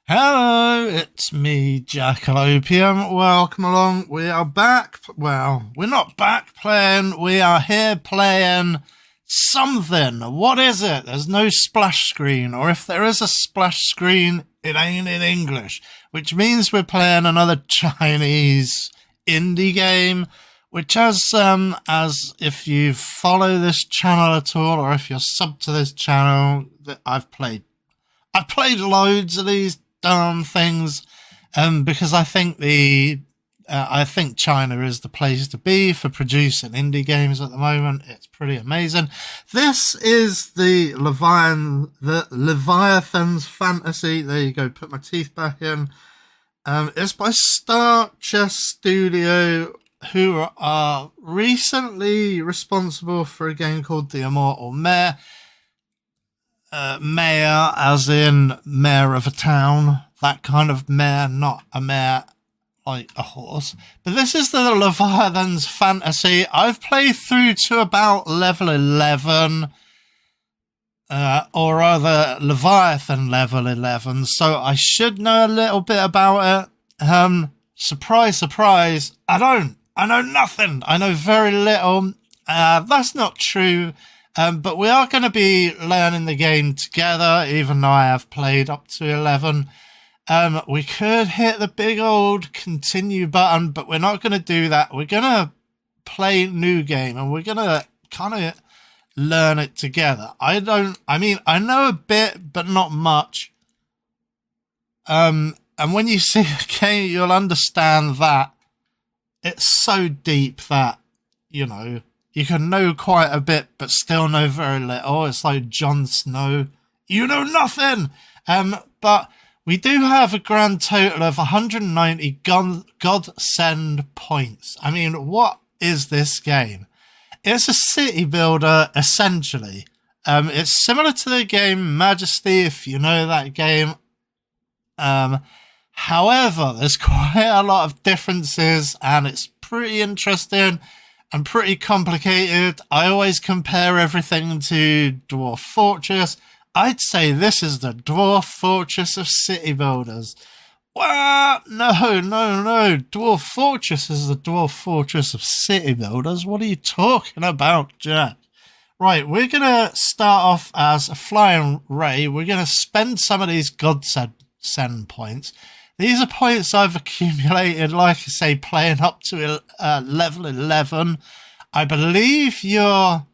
Hello, it's me, Jack-a-Lopium. Welcome along. We are back. Well, we're not back playing. We are here playing something. What is it? There's no splash screen, or if there is a splash screen, it ain't in English, which means we're playing another Chinese indie game, which as if you follow this channel at all, or if you're sub to this channel, that I've played loads of these darn things, because I think China is the place to be for producing indie games at the moment. It's pretty amazing. This is the Leviathan's Fantasy. There you go. Put my teeth back in. It's by Starchess Studio, who are recently responsible for a game called The Immortal Mayor. Mayor as in mayor of a town, that kind of mayor, not a mayor like a horse. But this is the Leviathan's Fantasy. I've played through to about level 11, or rather Leviathan level 11, so I should know a little bit about it. Surprise, surprise, I know nothing. I know very little. That's not true. But we are going to be learning the game together, even though I have played up to 11. We could hit the big old continue button, but we're not going to do that. We're going to play new game, and we're going to kind of learn it together. I know a bit, but not much. And when you see the game, you'll understand that it's so deep that, you can know quite a bit, but still know very little. It's like Jon Snow. You know nothing! But we do have a grand total of 190 godsend points. I mean, what is this game? It's a city builder, essentially. It's similar to the game Majesty, if you know that game. However, there's quite a lot of differences, and it's pretty interesting and pretty complicated. I always compare everything to Dwarf Fortress. I'd say this is the Dwarf Fortress of city builders. What? No. Dwarf Fortress is the Dwarf Fortress of city builders. What are you talking about, Jack? Right, we're going to start off as a flying ray. We're going to spend some of these godsend points. These are points I've accumulated, like I say, playing up to level 11. I believe your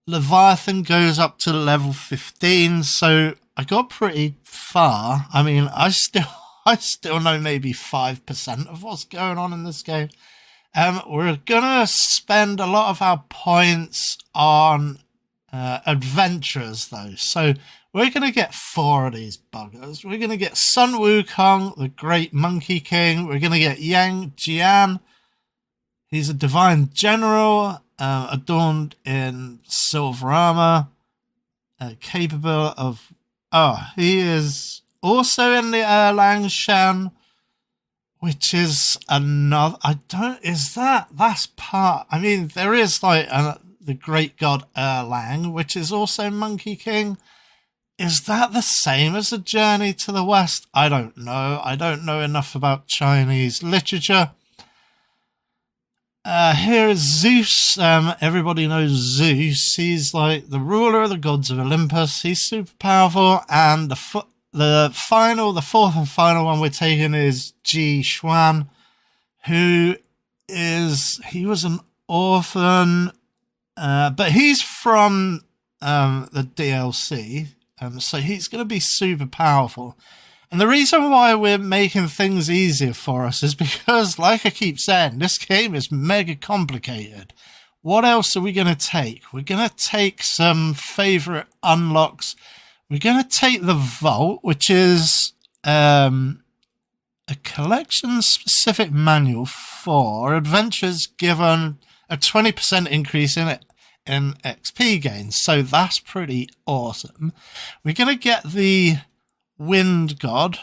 Leviathan goes up to level 15, so I got pretty far. I mean, I still know maybe 5% of what's going on in this game. We're gonna spend a lot of our points on adventurers, though. So we're going to get 4 of these buggers. We're going to get Sun Wukong, the Great Monkey King. We're going to get Yang Jian. He's a divine general, adorned in silver armor, capable of... Oh, he is also in the Erlang Shan, which is another... That's part... I mean, there is like the great god Erlang, which is also Monkey King. Is that the same as A Journey to the West? I don't know. I don't know enough about Chinese literature. Here is Zeus. Everybody knows Zeus. He's like the ruler of the gods of Olympus. He's super powerful. And the fourth and final one we're taking is Ji Xuan, he was an orphan, but he's from the DLC. So he's going to be super powerful. And the reason why we're making things easier for us is because, like I keep saying, this game is mega complicated. What else are we going to take? We're going to take some favourite unlocks. We're going to take the Vault, which is a collection-specific manual for adventurers given a 20% increase in XP gains, so that's pretty awesome. We're going to get the Wind God,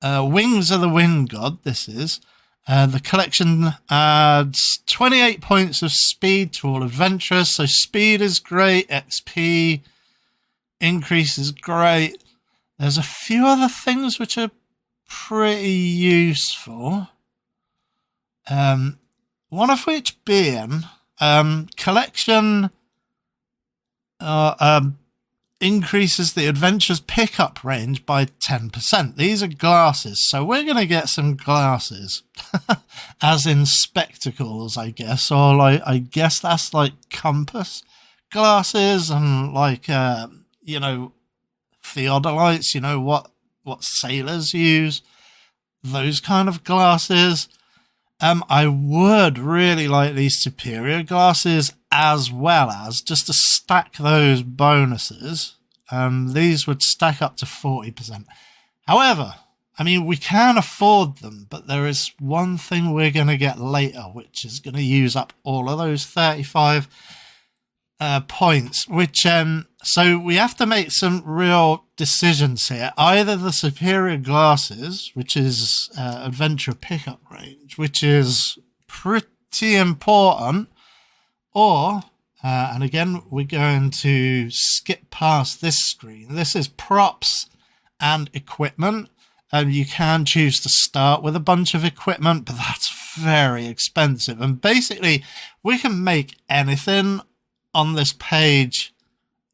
Wings of the Wind God, this is. The collection adds 28 points of speed to all adventurers, so speed is great, XP increase is great. There's a few other things which are pretty useful. One of which being collection increases the adventure's pickup range by 10%. These are glasses, so we're going to get some glasses, as in spectacles, I guess, or like I guess that's like compass glasses and like you know, theodolites. You know what sailors use, those kind of glasses. I would really like these superior glasses as well as just to stack those bonuses. These would stack up to 40%. However, I mean, we can afford them, but there is one thing we're going to get later, which is going to use up all of those 35 points, which so we have to make some real decisions here. Either the superior glasses, which is adventure pickup range, which is pretty important, or and again we're going to skip past this screen. This is props and equipment, and you can choose to start with a bunch of equipment, but that's very expensive. And basically we can make anything on this page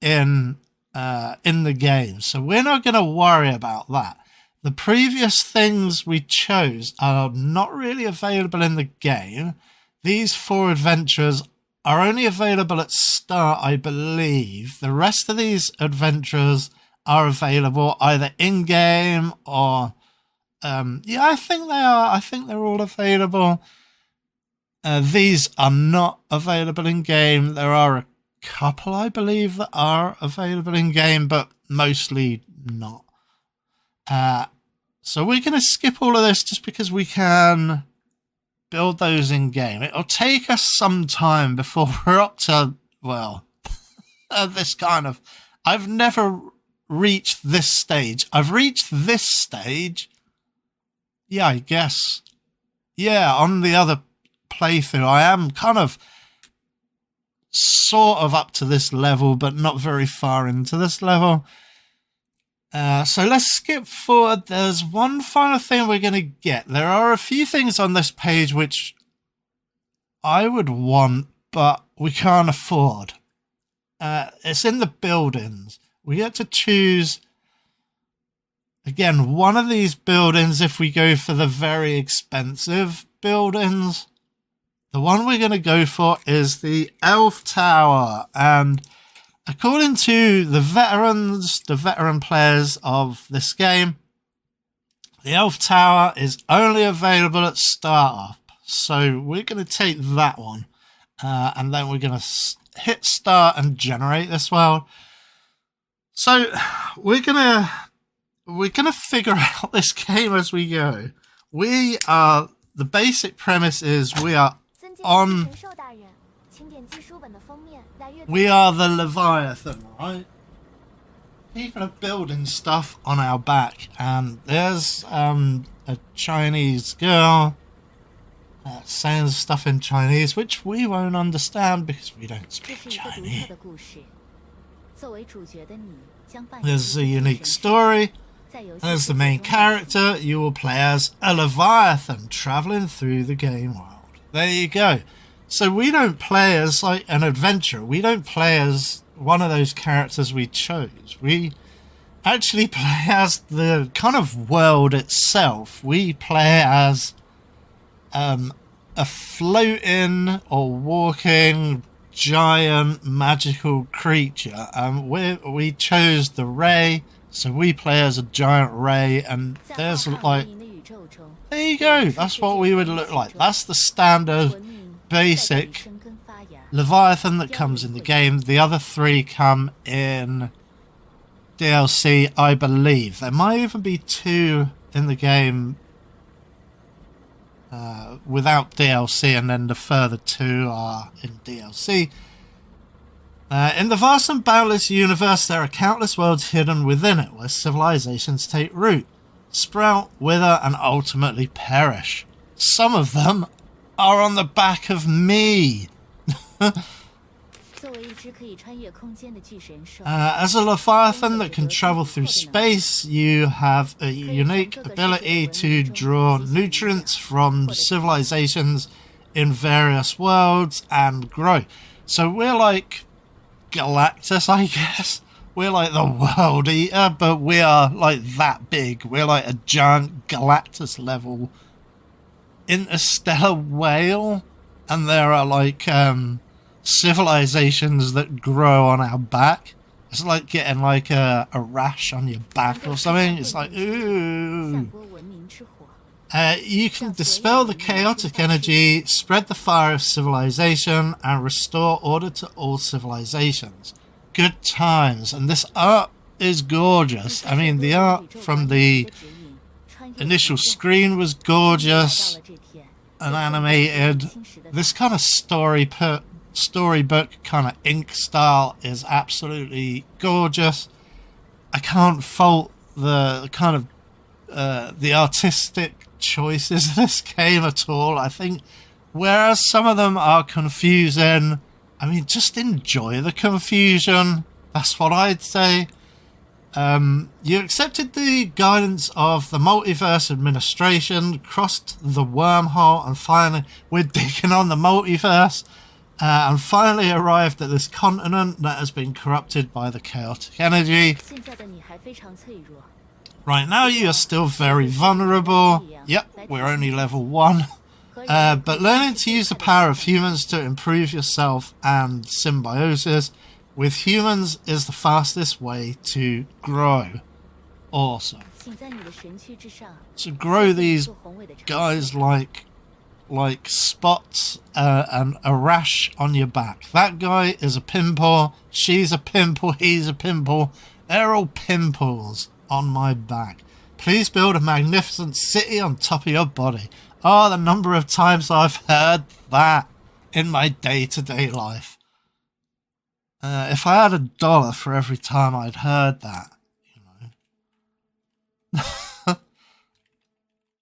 in the game, so we're not going to worry about that. The previous things we chose are not really available in the game. These 4 adventures are only available at start, I believe. The rest of these adventures are available either in-game or yeah, I think they are. I think they're all available. These are not available in-game. There are a couple, I believe, that are available in-game, but mostly not. So we're going to skip all of this just because we can build those in-game. It'll take us some time before we're up to, well, this kind of... I've never reached this stage. I've reached this stage, yeah, I guess. Yeah, on the other playthrough, I am kind of sort of up to this level, but not very far into this level. So let's skip forward. There's one final thing we're going to get. There are a few things on this page which I would want, but we can't afford. It's in the buildings. We get to choose, again, one of these buildings if we go for the very expensive buildings. The one we're going to go for is the Elf Tower, and according to the veteran players of this game, the Elf Tower is only available at startup. So we're going to take that one, and then we're going to hit start and generate this world. So we're gonna figure out this game as we go. The basic premise is we are the Leviathan, right? People are building stuff on our back, and there's a Chinese girl saying stuff in Chinese, which we won't understand because we don't speak Chinese. There's a unique story. As the main character, you will play as a Leviathan traveling through the game world. There you go. So we don't play as like an adventurer. We don't play as one of those characters we chose. We actually play as the kind of world itself. We play as a floating or walking giant magical creature. We chose the ray, so we play as a giant ray, and there's like, there you go, that's what we would look like. That's the standard basic Leviathan that comes in the game. The other 3 come in DLC, I believe. There might even be 2 in the game without DLC, and then the further 2 are in DLC. In the vast and boundless universe, there are countless worlds hidden within it, where civilizations take root, sprout, wither, and ultimately perish. Some of them are on the back of me. As a Leviathan that can travel through space, you have a unique ability to draw nutrients from civilizations in various worlds and grow. So we're like Galactus, I guess. We're like the world eater, but we are like that big. We're like a giant Galactus level interstellar whale, and there are like civilizations that grow on our back. It's like getting like a rash on your back or something. It's like, ooh. You can dispel the chaotic energy, spread the fire of civilization, and restore order to all civilizations. Good times. And this art is gorgeous. I mean, the art from the initial screen was gorgeous and animated. This kind of storybook kind of ink style is absolutely gorgeous. I can't fault the kind of the artistic choices of this game at all. I think whereas some of them are confusing, I mean, just enjoy the confusion. That's what I'd say. You accepted the guidance of the multiverse administration, crossed the wormhole, and finally we're digging on the multiverse, and finally arrived at this continent that has been corrupted by the chaotic energy. Right now you are still very vulnerable. Yep, we're only level 1. But learning to use the power of humans to improve yourself and symbiosis with humans is the fastest way to grow. Awesome. To grow these guys like spots and a rash on your back. That guy is a pimple, she's a pimple, he's a pimple. They're all pimples on my back. Please build a magnificent city on top of your body. Oh, the number of times I've heard that in my day-to-day life. If I had $1 for every time I'd heard that, you know.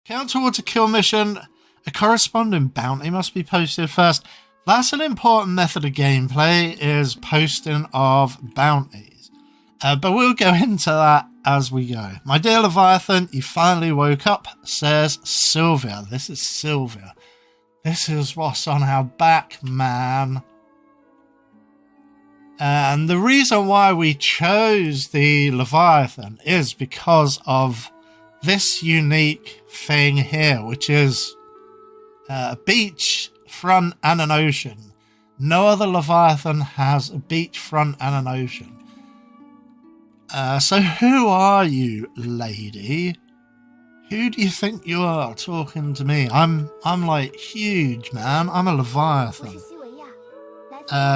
Count towards a kill mission. A corresponding bounty must be posted first. That's an important method of gameplay, is posting of bounties. But we'll go into that as we go. My dear Leviathan, you finally woke up, says Sylvia. This is Sylvia. This is what's on our back, man. And the reason why we chose the Leviathan is because of this unique thing here, which is a beach front and an ocean. No other Leviathan has a beach front and an ocean. So who are you, lady? Who do you think you are talking to me? I'm like huge, man. I'm a Leviathan.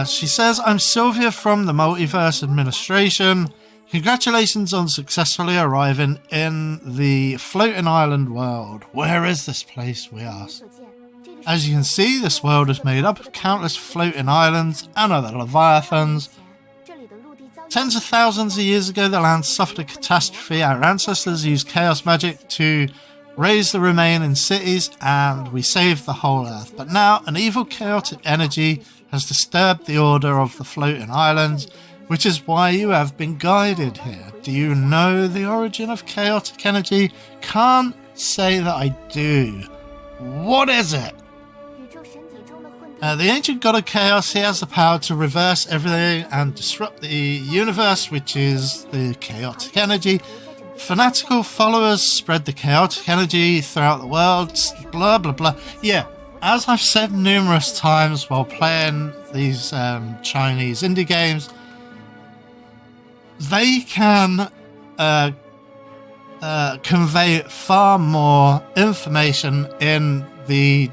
She says, I'm Sylvia from the Multiverse Administration. Congratulations on successfully arriving in the floating island world. Where is this place, we ask? As you can see, this world is made up of countless floating islands and other Leviathans. Tens of thousands of years ago, the land suffered a catastrophe. Our ancestors used chaos magic to raise the remaining cities, and we saved the whole earth. But now, an evil chaotic energy has disturbed the order of the floating islands, which is why you have been guided here. Do you know the origin of chaotic energy? Can't say that I do. What is it? The ancient god of chaos, he has the power to reverse everything and disrupt the universe, which is the chaotic energy. Fanatical followers spread the chaotic energy throughout the world, blah blah blah. Yeah, as I've said numerous times while playing these Chinese indie games, they can convey far more information in the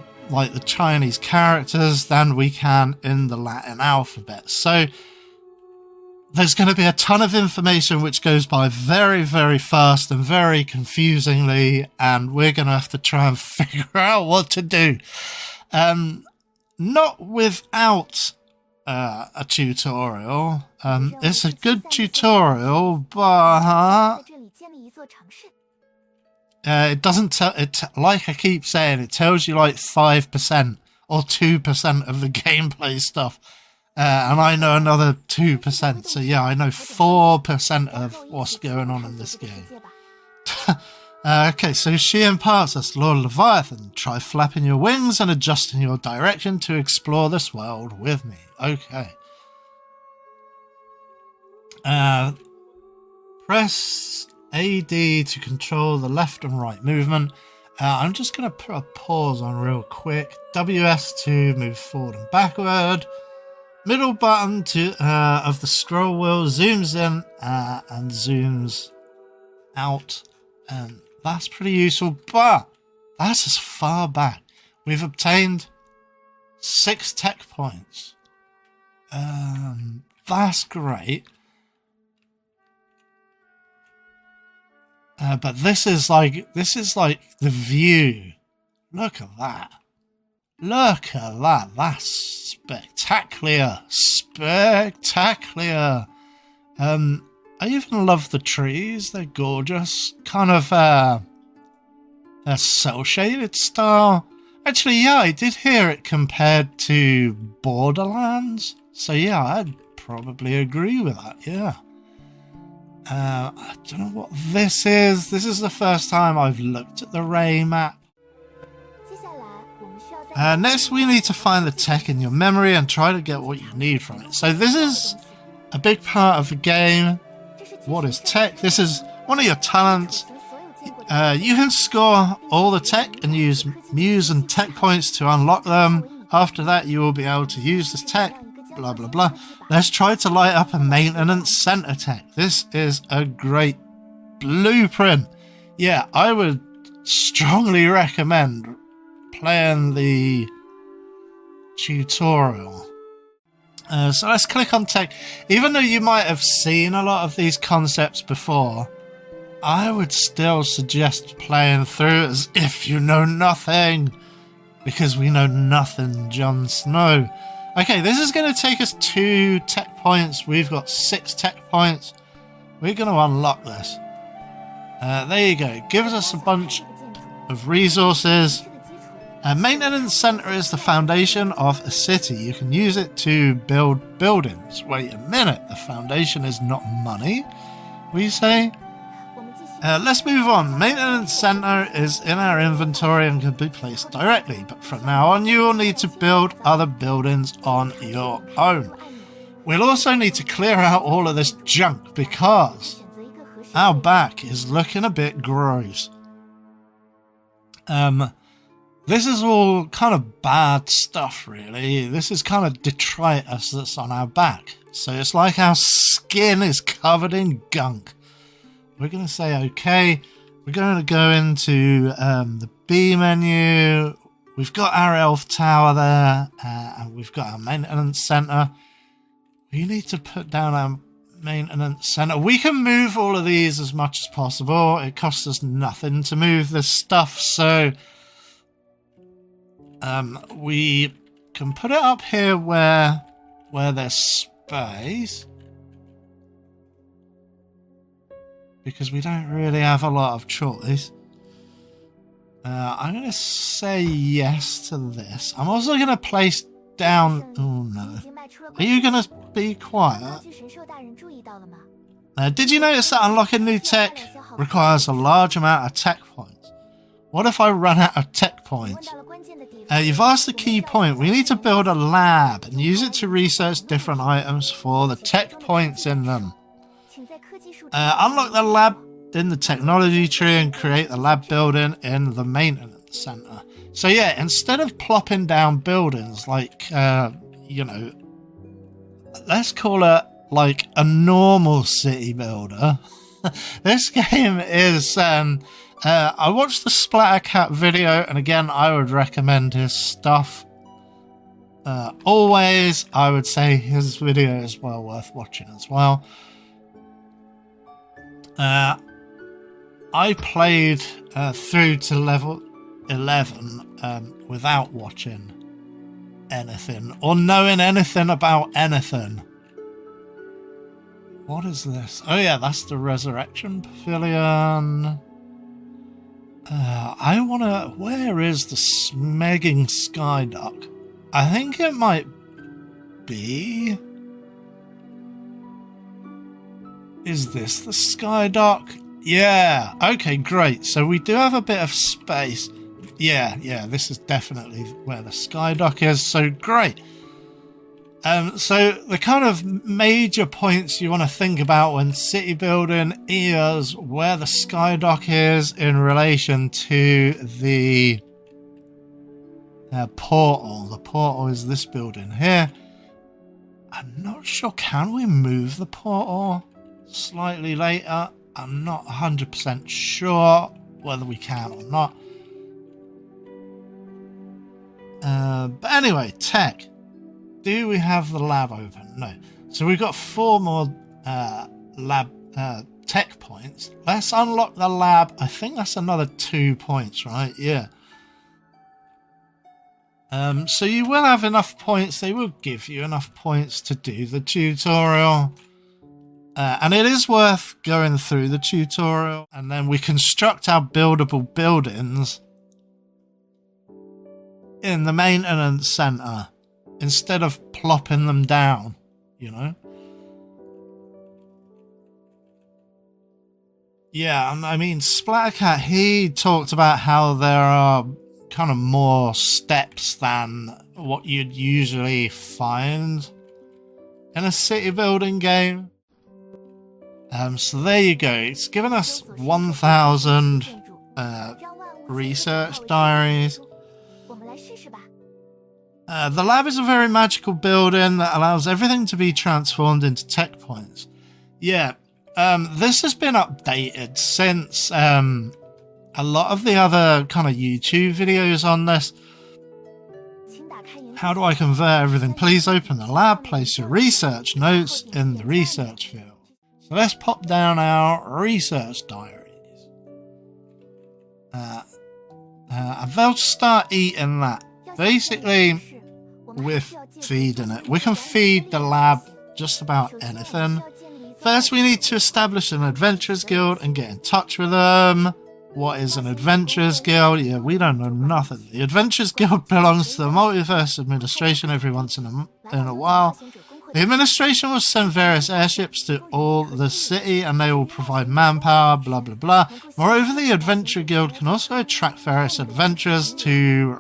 Chinese characters than we can in the Latin alphabet. So there's going to be a ton of information which goes by very, very fast and very confusingly, and we're going to have to try and figure out what to do. Not without a tutorial. It's a good tutorial, but it doesn't tell it, like I keep saying, it tells you like 5% or 2% of the gameplay stuff, And I know another 2%. So yeah, I know 4% of what's going on in this game. Okay, so she imparts us, Lord Leviathan. Try flapping your wings and adjusting your direction to explore this world with me. Okay. Press AD to control the left and right movement. I'm just going to put a pause on real quick. WS to move forward and backward. Middle button to of the scroll wheel zooms in and zooms out. And that's pretty useful, but that's as far back. We've obtained 6 tech points. That's great. But this is like the view. Look at that. Look at that. That's spectacular. Spectacular. I even love the trees. They're gorgeous. Kind of a cel-shaded style. Actually, yeah, I did hear it compared to Borderlands. So yeah, I'd probably agree with that, yeah. I don't know what this is. This is the first time I've looked at the Ray map. Next, we need to find the tech in your memory and try to get what you need from it. So this is a big part of the game. What is tech? This is one of your talents. You can score all the tech and use muse and tech points to unlock them. After that, you will be able to use this tech. Blah, blah, blah. Let's try to light up a maintenance center tech. This is a great blueprint. Yeah, I would strongly recommend playing the tutorial. So let's click on tech. Even though you might have seen a lot of these concepts before, I would still suggest playing through as if you know nothing. Because we know nothing, Jon Snow. Okay, this is going to take us 2 tech points. We've got 6 tech points. We're going to unlock this. There you go. It gives us a bunch of resources. A maintenance center is the foundation of a city. You can use it to build buildings. Wait a minute. The foundation is not money, we say? Let's move on. Maintenance center is in our inventory and can be placed directly, but from now on you will need to build other buildings on your own. We'll also need to clear out all of this junk because our back is looking a bit gross. This is all kind of bad stuff, really. This is kind of detritus that's on our back. So it's like our skin is covered in gunk. We're going to say okay. We're going to go into the B menu. We've got our elf tower there, and we've got our maintenance center. We need to put down our maintenance center. We can move all of these as much as possible. It costs us nothing to move this stuff, so we can put it up here where there's space. Because we don't really have a lot of choice. I'm going to say yes to this. I'm also going to place down... Oh no. Are you going to be quiet? Did you notice that unlocking new tech requires a large amount of tech points? What if I run out of tech points? You've asked the key point. We need to build a lab and use it to research different items for the tech points in them. Unlock the lab in the technology tree and create the lab building in the maintenance center. So yeah, instead of plopping down buildings like, you know, let's call it like a normal city builder. This game is, I watched the Splattercat video, and again, I would recommend his stuff. Always, I would say his video is well worth watching as well. I played through to level 11 without watching anything or knowing anything about anything. What is this? Oh yeah, that's the Resurrection Pavilion. I wanna... Where is the Smegging Sky Duck? I think it might be... Is this the sky dock? Yeah, okay, great. So we do have a bit of space. Yeah, this is definitely where the sky dock is, so great. So the kind of major points you want to think about when city building is where the sky dock is in relation to the portal. The portal is this building here. I'm not sure, can we move the portal slightly later? I'm not 100% sure whether we can or not. But anyway, tech. Do we have the lab open? No. So we've got 4 more lab tech points. Let's unlock the lab. I think that's another 2 points, right? Yeah. So you will have enough points. They will give you enough points to do the tutorial. And it is worth going through the tutorial. And then we construct our buildable buildings in the maintenance center instead of plopping them down, you know? Yeah, I mean, Splattercat, he talked about how there are kind of more steps than what you'd usually find in a city building game. So there you go. It's given us 1,000 research diaries. The lab is a very magical building that allows everything to be transformed into tech points. Yeah, this has been updated since a lot of the other kind of YouTube videos on this. How do I convert everything? Please open the lab, place your research notes in the research field. So let's pop down our research diaries. And they'll start eating that. Basically, with feeding it. We can feed the lab just about anything. First, we need to establish an adventurers guild and get in touch with them. What is an adventurers guild? Yeah, we don't know nothing. The adventurers guild belongs to the multiverse administration every once in a while. The administration will send various airships to all the city and they will provide manpower, blah blah blah. Moreover, the adventurer guild can also attract various adventurers to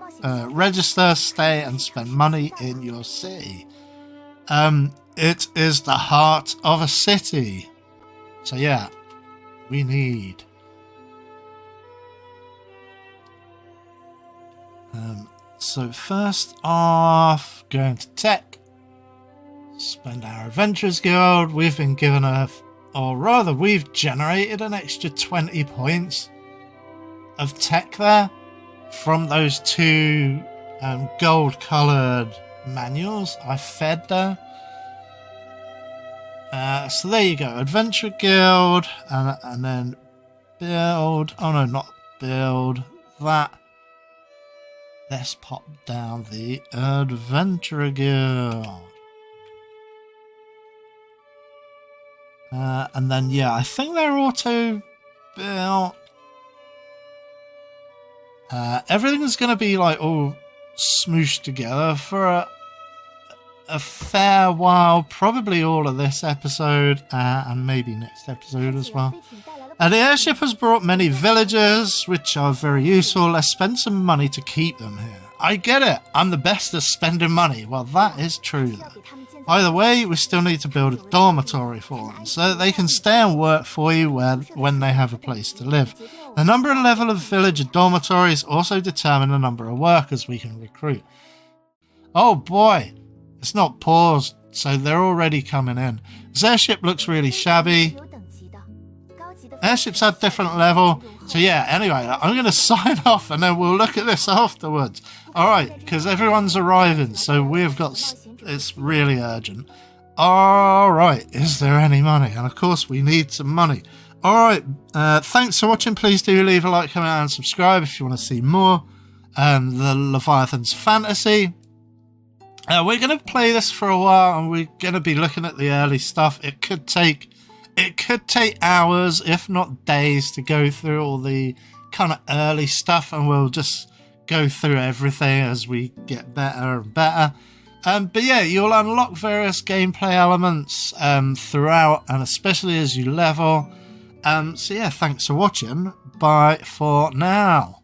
register, stay and spend money in your city. It is the heart of a city. So yeah, we need so first off, going to tech, spend our adventurers guild. We've been given or rather we've generated an extra 20 points of tech there from those 2 gold coloured manuals I fed there. So there you go, adventure guild, and then build. Oh no, not build that. Let's pop down the adventurer guild. And then, yeah, I think they're auto built. Everything's going to be like all smooshed together for a fair while, probably all of this episode and maybe next episode as well. The airship has brought many villagers, which are very useful. Let's spend some money to keep them here. I get it. I'm the best at spending money. Well, that is true, though. Either way, we still need to build a dormitory for them, so that they can stay and work for you when they have a place to live. The number and level of villager dormitories also determine the number of workers we can recruit. Oh boy, it's not paused, so they're already coming in. This airship looks really shabby. Airships have different level. So yeah, anyway, I'm going to sign off and then we'll look at this afterwards. Alright, because everyone's arriving, so we've got... It's really urgent. Alright, is there any money? And of course we need some money. Alright, thanks for watching. Please do leave a like, comment and subscribe if you want to see more. The Leviathan's Fantasy. We're going to play this for a while and we're going to be looking at the early stuff. It could take hours, if not days, to go through all the kind of early stuff, and we'll just go through everything as we get better and better. But yeah, you'll unlock various gameplay elements throughout, and especially as you level. So yeah, thanks for watching. Bye for now.